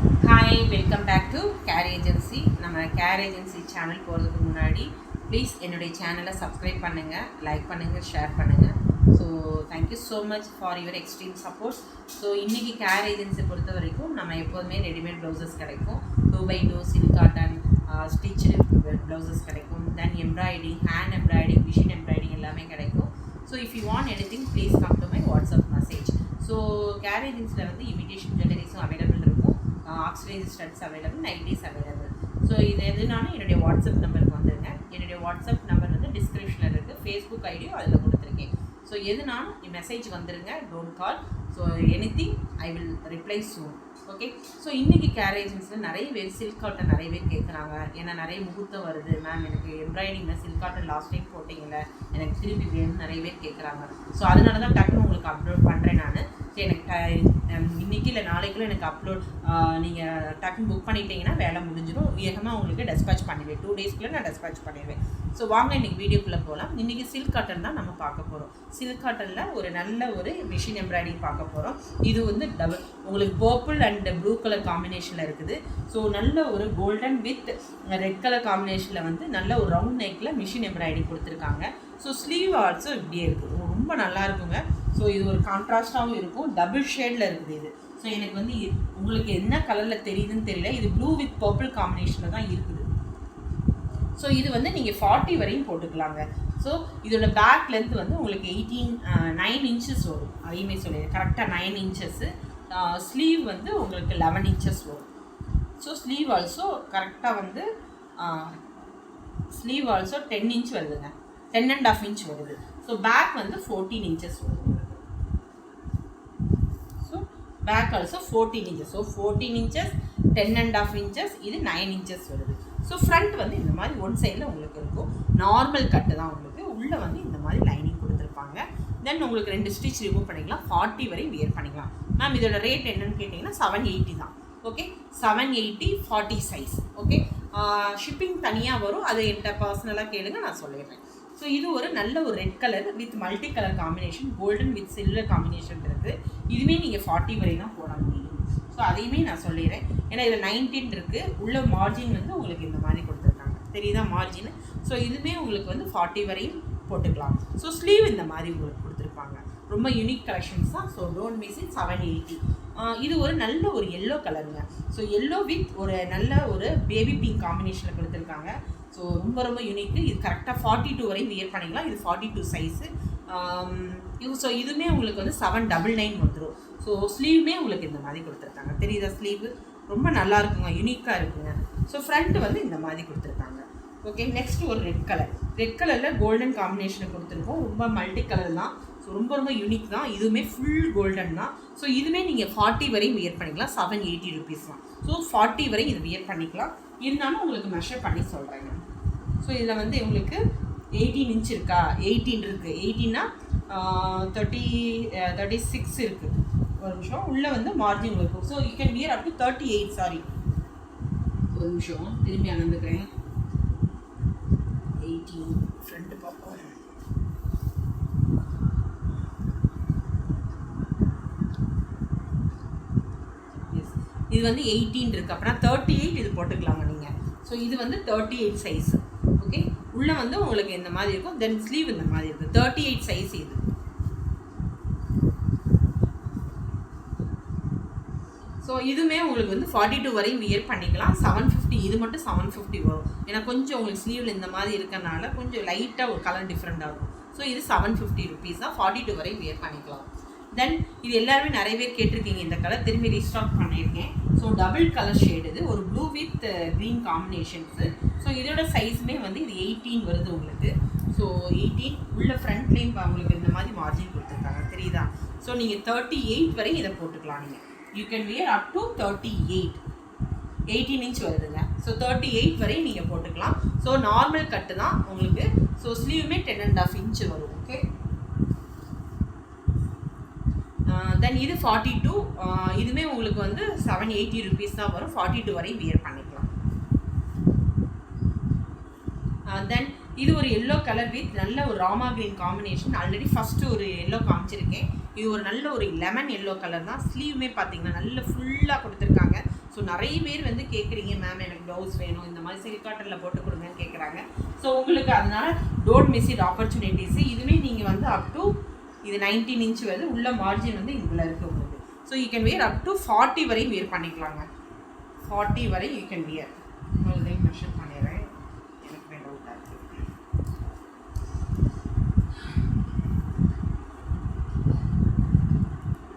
Hi, welcome back to care agency. நம்ம care agency channel போகிறதுக்கு முன்னாடி ப்ளீஸ் என்னுடைய சேனலை சப்ஸ்கிரைப் பண்ணுங்கள், லைக் பண்ணுங்கள், ஷேர் பண்ணுங்கள். So thank you so much for your extreme support. So இன்றைக்கி கேர் ஏஜென்சி பொறுத்த வரைக்கும் நம்ம எப்போதுமே ரெடிமேட் ப்ளவுசஸ் கிடைக்கும். 2x2 silk cotton stitch blouses கிடைக்கும். Then embroidering, hand embroidering, machine embroidering எல்லாமே கிடைக்கும். So if you want anything please come to my WhatsApp message. So care ஏஜென்சியில் வந்து இமிடேஷன் ஜுவல்லரிஸும் அவைலபிள் இருக்கும், oxidise studs available, nighties available. So இது எதுனாலும் என்னுடைய வாட்ஸ்அப் நம்பருக்கு வந்துடுங்க. என்னுடைய வாட்ஸ்அப் நம்பர் வந்து டிஸ்கிரிப்ஷனில் இருக்குது, ஃபேஸ்புக் ஐடியும் அதில் கொடுத்துருக்கேன். ஸோ எதுனாலும் மெசேஜ் வந்துடுங்க, don't call. So anything I will reply soon. Okay. So இன்றைக்கி கேர் ஏஜென்சியில் நிறைய பேர் சில்க் காட்டன் நிறைய பேர் கேட்குறாங்க. ஏன்னா நிறைய முகூர்த்தம் வருது மேம், எனக்கு எம்ப்ராய்டிங்கில் சில்க் காட்டன் லாஸ்ட் டைம் போட்டிங்கல்ல, எனக்கு திருப்பி வேணும்னு நிறைய பேர் கேட்குறாங்க. ஸோ அதனால தான் டக்குன்னு உங்களுக்கு அப்லோட் பண்ணுறேன் நான். ஸோ எனக்கு இன்றைக்கி இல்லை நாளைக்குள்ளே எனக்கு அப்லோட் நீங்கள் டக்குன்னு புக் பண்ணிட்டீங்கன்னா வேலை முடிஞ்சிடும். வேகமாக உங்களுக்கு டெஸ்பேச் பண்ணிடுவேன், 2 டேஸ்க்குள்ளே நான் டெஸ்பேச் பண்ணிடுவேன். ஸோ வாங்க இன்றைக்கி வீடியோக்குள்ளே போகலாம். இன்றைக்கி சில்க் காட்டன் தான் நம்ம பார்க்க போகிறோம். சில்க் காட்டனில் ஒரு நல்ல ஒரு மிஷின் எம்ப்ராய்டிங் பார்க்க போகிறோம். இது வந்து உங்களுக்கு பர்பிள் அண்ட் ப்ளூ கலர் காம்பினேஷனில் இருக்குது. ஸோ நல்ல ஒரு கோல்டன் வித் ரெட் கலர் காம்பினேஷனில் வந்து நல்ல ஒரு ரவுண்ட் நெக்கில் மிஷின் எம்ப்ராய்டிங் கொடுத்துருக்காங்க. ஸோ ஸ்லீவ் ஆல்சோ இப்படியே இருக்குது, ரொம்ப நல்லா இருக்குங்க. ஸோ இது ஒரு கான்ட்ராஸ்டாகவும் இருக்கும், டபுள் ஷேடில் இருக்குது இது. ஸோ எனக்கு வந்து உங்களுக்கு என்ன கலரில் தெரியுதுன்னு தெரியல, இது ப்ளூ வித் பர்பிள் காம்பினேஷனில் தான் இருக்குது. ஸோ இது வந்து நீங்கள் 40 வரையும் போட்டுக்கலாங்க. ஸோ இதோட பேக் லென்த் வந்து உங்களுக்கு 9 இன்ச்சஸ் வரும். அதையுமே சொல்லிடுறேன், கரெக்டாக 9 இன்ச்சஸ்ஸு. ஸ்லீவ் வந்து உங்களுக்கு 11 இன்ச்சஸ் வரும். ஸோ ஸ்லீவ் ஆல்சோ கரெக்டாக வந்து ஸ்லீவ் ஆல்சோ 10 இன்ச் வருதுங்க, 10.5 இன்ச் வருது. ஸோ பேக் வந்து 14 இன்ச்சஸ் வருது. So bag also 14 inches. So 14 inches, 10.5 inches, இது 9 இன்ச்சஸ் வருது. ஸோ ஃப்ரண்ட் வந்து இந்த மாதிரி ஒன் சைடில் உங்களுக்கு இருக்கும், நார்மல் கட்டு தான் உங்களுக்கு. உள்ளே வந்து இந்த மாதிரி லைனிங் கொடுத்துருப்பாங்க. தென் உங்களுக்கு 2 ஸ்டிச் ரிமூவ் பண்ணிக்கலாம், 40 வரையும் வியர் பண்ணிக்கலாம். மேம் இதோட ரேட் என்னன்னு கேட்டிங்கன்னா 780 தான். Okay, 780 40 size. ஓகே, ஷிப்பிங் தனியாக வரும், அது என்கிட்ட பர்சனலாக கேளுங்க, நான் சொல்லிடுறேன். ஸோ இது ஒரு நல்ல ஒரு red colour with multi colour combination, golden with silver combination இருக்குது. இதுவுமே நீங்கள் 40 வரை தான் போட முடியும். ஸோ அதையுமே நான் சொல்லிடுறேன். ஏன்னா இதில் 19 இருக்குது. உள்ள மார்ஜின் வந்து உங்களுக்கு இந்த மாதிரி கொடுத்துருக்காங்க, தெரியுதா மார்ஜின். ஸோ இதுவுமே உங்களுக்கு வந்து 40 வரையும் போட்டுக்கலாம். ஸோ ஸ்லீவ் இந்த மாதிரி உங்களுக்கு கொடுத்துருப்பாங்க. ரொம்ப யூனிக் கலெக்ஷன்ஸ் தான். So don't miss it. 780. இது ஒரு நல்ல ஒரு எல்லோ கலருங்க. ஸோ எல்லோ வித் ஒரு நல்ல ஒரு பேபி பிங்க் காம்பினேஷனில் கொடுத்துருக்காங்க. ஸோ ரொம்ப ரொம்ப யூனிக்கு. இது கரெக்டாக 42 வரையும் வியர் பண்ணிக்கலாம். இது 42 சைஸு. ஸோ இதுவுமே உங்களுக்கு வந்து 799 வந்துடும். ஸோ ஸ்லீவுமே உங்களுக்கு இந்த மாதிரி கொடுத்துருக்காங்க, தெரியுதா ஸ்லீவு ரொம்ப நல்லா இருக்குங்க, யூனிக்காக இருக்குங்க. ஸோ ஃப்ரண்ட் வந்து இந்த மாதிரி கொடுத்துருக்காங்க. ஓகே, நெக்ஸ்ட் ஒரு ரெட் கலர். ரெட் கலரில் கோல்டன் காம்பினேஷனை கொடுத்துருக்கோம், ரொம்ப மல்டி கலர் தான். ஸோ ரொம்ப ரொம்ப யூனிக் தான். இதுவுமே ஃபுல் கோல்டன் தான். ஸோ இதுவுமே நீங்கள் 40 வரையும் வியர் பண்ணிக்கலாம், 780 ருபீஸ் தான். ஸோ 40 வரையும் இது வியர் பண்ணிக்கலாம். இருந்தாலும் உங்களுக்கு மெஷர் பண்ணி சொல்கிறேங்க. ஸோ இதில் வந்து உங்களுக்கு 18 இன்ச் இருக்கா, 18 இருக்குது. 18னா 36 இருக்குது. ஒரு நிமிஷம், உள்ளே வந்து மார்ஜின் இருக்கும். So you can wear up to 38. Sorry, ஒரு நிமிஷம் திரும்பி அனுந்துக்கிறேன். 18 ஃப்ரண்ட் பார்ப்போம். எஸ், இது வந்து 18 இருக்குது, அப்படின்னா 38 இது போட்டுக்கலாமா நீங்கள். ஸோ இது வந்து 38 சைஸ். ஓகே, உள்ளே வந்து உங்களுக்கு இந்த மாதிரி இருக்கும். தென் ஸ்லீவ் இந்த மாதிரி இருக்குது, 38 சைஸ் இது. ஸோ இதுவுமே உங்களுக்கு வந்து 42 வரையும் வியர் பண்ணிக்கலாம். 750, இது மட்டும் 750 வரும். ஏன்னா கொஞ்சம் உங்களுக்கு ஸ்லீவில் இந்த மாதிரி இருக்கனால கொஞ்சம் லைட்டாக ஒரு கலர் டிஃப்ரெண்ட் ஆகும். ஸோ இது 750 ருபீஸ் தான், 42 வரையும் வியர் பண்ணிக்கலாம். தென் இது எல்லாருமே நிறைய பேர் கேட்டிருக்கீங்க, இந்த கலர் திரும்பி ரீஸ்டாக் பண்ணியிருக்கேன். ஸோ டபுள் கலர் ஷேடு, இது ஒரு blue with green combinations. So இதோட சைஸுமே வந்து இது 18 வருது உங்களுக்கு. ஸோ 18 உள்ள ஃப்ரண்ட்லேயும் உங்களுக்கு இந்த மாதிரி மார்ஜின் கொடுத்துருக்காங்க, தெரியுதா. ஸோ நீங்கள் 38 வரையும் இதை போட்டுக்கலாம். நீங்கள் you can wear up to 38. 18 inch வருதுங்க. ஸோ 38 வரையும் நீங்கள் போட்டுக்கலாம். ஸோ நார்மல் கட்டு தான் உங்களுக்கு. ஸோ ஸ்லீவுமே 10.5 இன்ச் வரும். ஓகே, தென் இது 42. இதுவுமே உங்களுக்கு வந்து 780 ருபீஸ் தான் வரும், 42 வரையும் வியர் பண்ணிக்கலாம். தென் இது ஒரு எல்லோ கலர் வித் நல்ல ஒரு Rama green combination. Already first ஒரு எல்லோ காமிச்சிருக்கேன். இது ஒரு நல்ல ஒரு லெமன் எல்லோ கலர் தான். ஸ்லீவுமே பார்த்தீங்கன்னா நல்ல ஃபுல்லாக கொடுத்துருக்காங்க. ஸோ நிறைய பேர் வந்து கேட்குறீங்க மேம் எனக்கு ப்ளவுஸ் வேணும் இந்த மாதிரி சில்க் காட்டனில் போட்டு கொடுங்கன்னு கேட்குறாங்க. ஸோ உங்களுக்கு அதனால டோன்ட் மிஸ் இட் ஆப்பர்ச்சுனிட்டிஸ். இதுவே நீங்கள் வந்து அப் டு இது 19 இன்ச் வந்து உள்ள மார்ஜின் வந்து இவ்வளோ இருக்குது உங்களுக்கு. So you can wear up to 40 வரையும் வியர் பண்ணிக்கலாங்க. 40 வரை யூ கேன் வியர். உங்களுக்கு மென்ஷன் பண்ணிடுறேன், எனக்கு டவுட்டாக இருக்குது.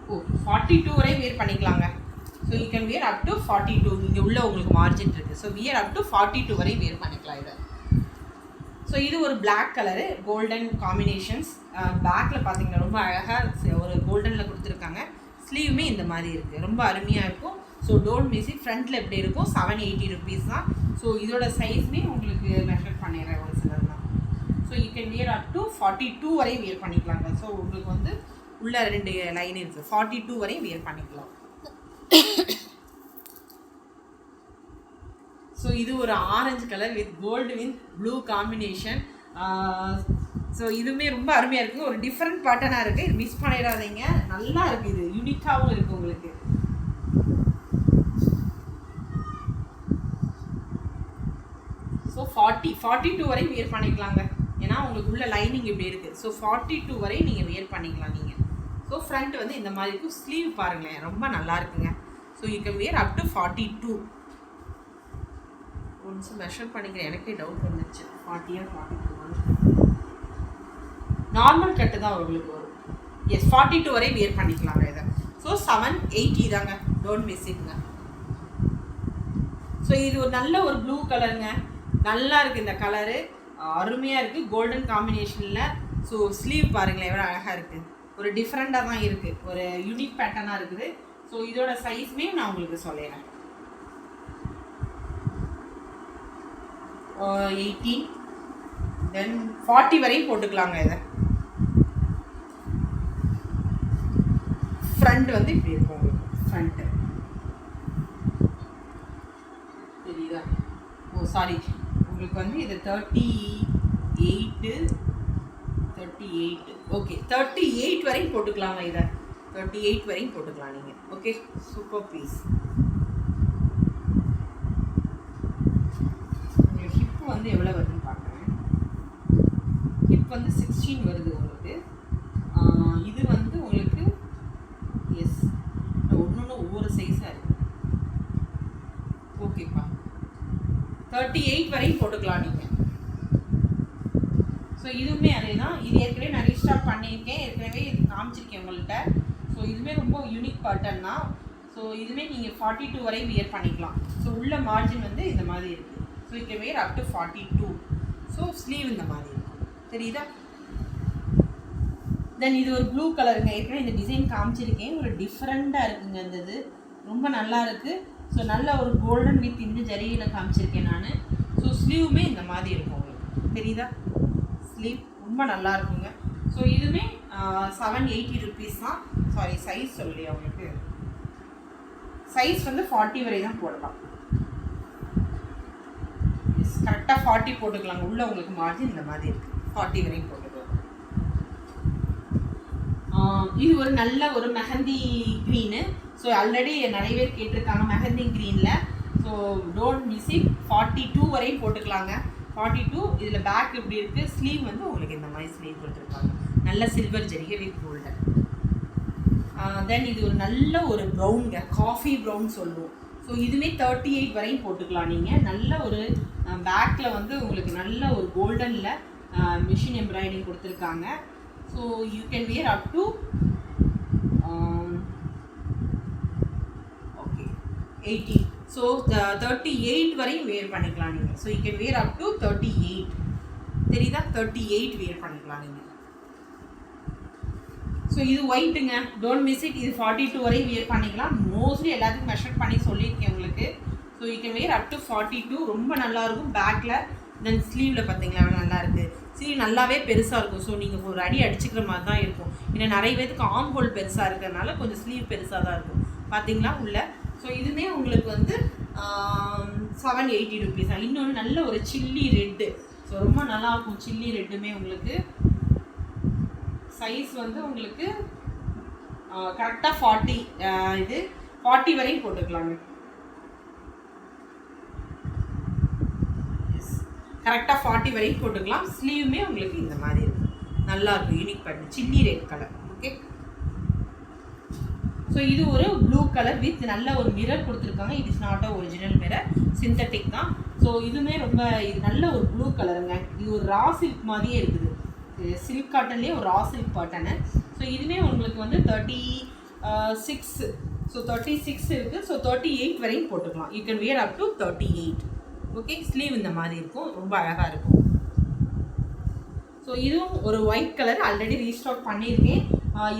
ஓ 42 வரை வியர் பண்ணிக்கலாங்க. So you can wear up to 42. இங்கே உள்ள உங்களுக்கு மார்ஜின் இருக்குது. ஸோ வியர் அப் டு 42 வரை வியர் பண்ணிக்கலாம் இதை. ஸோ இது ஒரு பிளாக் கலரு கோல்டன் காம்பினேஷன்ஸ். பேக்கில் பார்த்தீங்கன்னா ரொம்ப அழகாக ஒரு கோல்டனில் கொடுத்துருக்காங்க. ஸ்லீவுமே இந்த மாதிரி இருக்குது, ரொம்ப அருமையாக இருக்கும். So don't miss it. ஃப்ரண்ட்டில் எப்படி இருக்கும் 780 ருபீஸ் தான். ஸோ இதோட சைஸ்மே உங்களுக்கு மெஷர் பண்ணிடுறேன் ஒரு சிலர் தான். So you can wear up to 42 வரையும் வியர் பண்ணிக்கலாங்க. ஸோ உங்களுக்கு வந்து உள்ள 2 லைன் இருக்குது, 42 வரையும் வியர் பண்ணிக்கலாம். ஸோ இது ஒரு orange colour with gold with blue combination. So இதுவுமே ரொம்ப அருமையாக இருக்குது, ஒரு டிஃப்ரெண்ட் பேட்டர்னாக இருக்குது. இது மிஸ் பண்ணிடாதீங்க, நல்லா இருக்குது, இது யூனிக்காகவும் இருக்குது உங்களுக்கு. ஸோ 42 வரை வியர் பண்ணிக்கலாங்க. ஏன்னா உங்களுக்கு உள்ள லைனிங் இப்படி இருக்குது. ஸோ 42 வரை நீங்கள் வியர் பண்ணிக்கலாம் நீங்கள். ஸோ ஃப்ரண்ட் வந்து இந்த மாதிரி இருக்கும். ஸ்லீவ் பாருங்களேன், ரொம்ப நல்லா இருக்குங்க. So you can wear up to 42. Once measure பண்ணிக்கிறேன், எனக்கே டவுட் வந்துச்சு 40 or 42. நார்மல் கட்டு தான் உங்களுக்கு வரும். எஸ் 42 வரை வியர் பண்ணிக்கலாங்க இதை. ஸோ 780 தாங்க, டோன்ட் மிஸ் இட்ங்க. ஸோ இது ஒரு நல்ல ஒரு ப்ளூ கலருங்க, நல்லா இருக்குது இந்த கலரு, அருமையாக இருக்குது கோல்டன் காம்பினேஷனில். ஸோ ஸ்லீவ் பாருங்களேன் எவ்வளோ அழகாக இருக்குது, ஒரு டிஃப்ரெண்ட்டாக தான் இருக்குது, ஒரு யூனிக் பேட்டர்னாக இருக்குது. ஸோ இதோட சைஸ்மே நான் உங்களுக்கு சொல்லிடுறேன். 18 தென் 40 வரையும் போட்டுக்கலாங்க இதை. ஃப்ரண்ட் வந்து இப்படி இருக்கும் உங்களுக்கு, ஃப்ரண்ட்டு தெரியுதா? ஓ சாரி, உங்களுக்கு வந்து இது 38 ஓகே 38 வரையும் போட்டுக்கலாங்க இதை. 38 வரையும் போட்டுக்கலாம் நீங்கள். Okay super piece. உங்களுக்கு ஹிப் வந்து எவ்வளோ வருதுன்னு பார்க்குறேன். ஹிப் வந்து 16 வருது உங்களுக்கு. இது வந்து உங்களுக்கு எஸ் ஒன்று ஒவ்வொரு சைஸாக இருக்குது. ஓகேப்பா 38 வரையும் போட்டுக்கலாம் நீங்கள். ஸோ இதுவுமே அதே தான். இது ஏற்கனவே நான் ரீஸ்டார்ட் பண்ணியிருக்கேன், ஏற்கனவே இது காமிச்சிருக்கேன் உங்கள்கிட்ட. ஸோ இதுவுமே ரொம்ப யூனிக் பேட்டர்ன் தான். ஸோ இதுவுமே நீங்கள் 42 வரை வியர் பண்ணிக்கலாம். ஸோ உள்ள மார்ஜின் வந்து இந்த மாதிரி இருக்குது. So it can wear up to 42. So sleeve இந்த மாதிரி இருக்கும், தெரியுதா? தென் இது ஒரு ப்ளூ கலருங்க, ஏற்கனவே இந்த டிசைன் காமிச்சிருக்கேன், ஒரு டிஃப்ரெண்ட்டாக இருக்குங்க இந்த இது, ரொம்ப நல்லா இருக்குது. ஸோ நல்ல ஒரு கோல்டன் வித் இந்த ஜரியில் காமிச்சிருக்கேன் நான். ஸோ ஸ்லீவுமே இந்த மாதிரி இருக்கும் உங்களுக்கு, தெரியுதா? ஸ்லீவ் ரொம்ப நல்லா இருக்குங்க. ஸோ இதுவுமே 780 ருபீஸ் தான். சாரி சைஸ் சொல்லி அவங்களுக்கு சைஸ் வந்து 40 வரை தான் போடலாம். கரெக்டாக 40 போட்டுக்கலாங்க. உள்ள உங்களுக்கு மார்ஜின் இந்த மாதிரி இருக்குது, 40 வரையும் போட்டுக்கலாம். இது ஒரு நல்ல ஒரு மெஹந்தி க்ரீனு. ஸோ ஆல்ரெடி நிறைய பேர் கேட்டிருக்காங்க மெஹந்தி க்ரீனில். So don't miss it. 42 வரையும் போட்டுக்கலாங்க. 42 இதில் பேக் இப்படி இருக்குது. ஸ்லீவ் வந்து உங்களுக்கு இந்த மாதிரி ஸ்லீவ் கொடுத்துருக்காங்க, நல்ல சில்வர் ஜரிகை வித் கோல்டன். தென் இது ஒரு நல்ல ஒரு ப்ரௌனுங்க, காஃபி ப்ரௌன் சொல்லுவோம். ஸோ இதுவுமே 38 வரையும் போட்டுக்கலாம் நீங்கள். நல்ல ஒரு பேக்கில் வந்து உங்களுக்கு நல்ல ஒரு கோல்டனில் மிஷின் எம்ப்ராய்டிங் கொடுத்துருக்காங்க. So you can wear up to 18. So 38 வரையும் வியர் பண்ணிக்கலாம் நீங்கள். So you can wear up to 38, தெரியுதா? 38 வியர் பண்ணிக்கலாம் நீங்கள். ஸோ இது ஒயிட்டுங்க, டோன்ட் மிஸ் இட். இது 42 வரையும் வியர் பண்ணிக்கலாம். மோஸ்ட்லி எல்லாத்துக்கும் மெஷர் பண்ணி சொல்லியிருக்கேன் உங்களுக்கு. So you can wear up to 42. ரொம்ப நல்லாயிருக்கும் பேக்கில். தென் ஸ்லீவில் பார்த்தீங்களா நல்லா இருக்குது. ஸ்லீவ் நல்லாவே பெருசாக இருக்கும். ஸோ நீங்கள் ஒரு அடி அடிச்சுக்கிற மாதிரி தான் இருக்கும். ஏன்னா நிறைய பேருக்கு ஆம் ஹோல் பெருசாக இருக்கிறதுனால கொஞ்சம் ஸ்லீவ் பெருசாக தான் இருக்கும், பார்த்தீங்களா உள்ள. ஸோ இதுவுமே உங்களுக்கு வந்து 780 ருபீஸ் தான். இன்னொன்று நல்ல ஒரு சில்லி ரெட்டு. ஸோ ரொம்ப நல்லாயிருக்கும் சில்லி ரெட்டுமே உங்களுக்கு. சைஸ் வந்து உங்களுக்கு கரெக்டாக 40 இது 40 வரையும் போட்டுக்கலாங்க. கரெக்டாக 40 வரைக்கும் போட்டுக்கலாம். ஸ்லீவுமே உங்களுக்கு இந்த மாதிரி இருக்கும், நல்லா இருக்கும், unique pattern, chilli red colour. Okay, so இது ஒரு ப்ளூ கலர் வித் நல்ல ஒரு மிரர் கொடுத்துருக்காங்க. It is not a original mirror, synthetic தான். ஸோ இதுவுமே ரொம்ப இது நல்ல ஒரு ப்ளூ கலருங்க. இது ஒரு ரா சில்க் மாதிரியே இருக்குது, சில்க் காட்டன்லேயே ஒரு ரா சில்க் காட்டனு. ஸோ இதுவே உங்களுக்கு வந்து 36, ஸோ 36 இருக்குது. ஸோ 38 வரையும் போட்டுக்கலாம். You can wear up to 38. Okay, sleeve இந்த மாதிரி இருக்கும், ரொம்ப அழகாக இருக்கும். ஸோ இதுவும் ஒரு ஒயிட் கலர் ஆல்ரெடி ரீஸ்டாக் பண்ணியிருக்கேன்.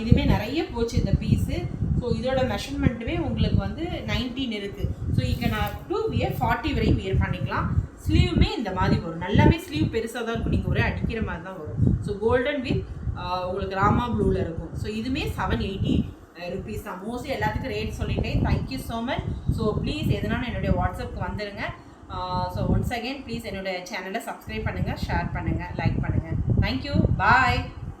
இதுவுமே நிறைய போச்சு இந்த பீஸு. ஸோ இதோட மெஷர்மெண்ட்டுமே உங்களுக்கு வந்து 19 இருக்குது. So you can up to wear 40 வரையும் வியர் பண்ணிக்கலாம். ஸ்லீவுமே இந்த மாதிரி வரும், நல்லாவே ஸ்லீவ் பெருசாக தான் இருக்கும், நீங்கள் ஒரே அடிக்கிற மாதிரி தான் வரும். ஸோ கோல்டன் வித் உங்களுக்கு ராமா ப்ளூவில் இருக்கும். ஸோ இதுவுமே 780 ருபீஸ் தான். மோஸ்ட்லி எல்லாத்துக்கும் ரேட் சொல்லிட்டேன். Thank you so much. So please எதனாலும் என்னுடைய வாட்ஸ்அப்புக்கு வந்துடுங்க. ஸோ ஒன்ஸ் அகெயின் ப்ளீஸ் என்னுடைய சேனலை சப்ஸ்கிரைப் பண்ணுங்கள், ஷேர் பண்ணுங்கள், லைக் பண்ணுங்கள். தேங்க்யூ, பாய்.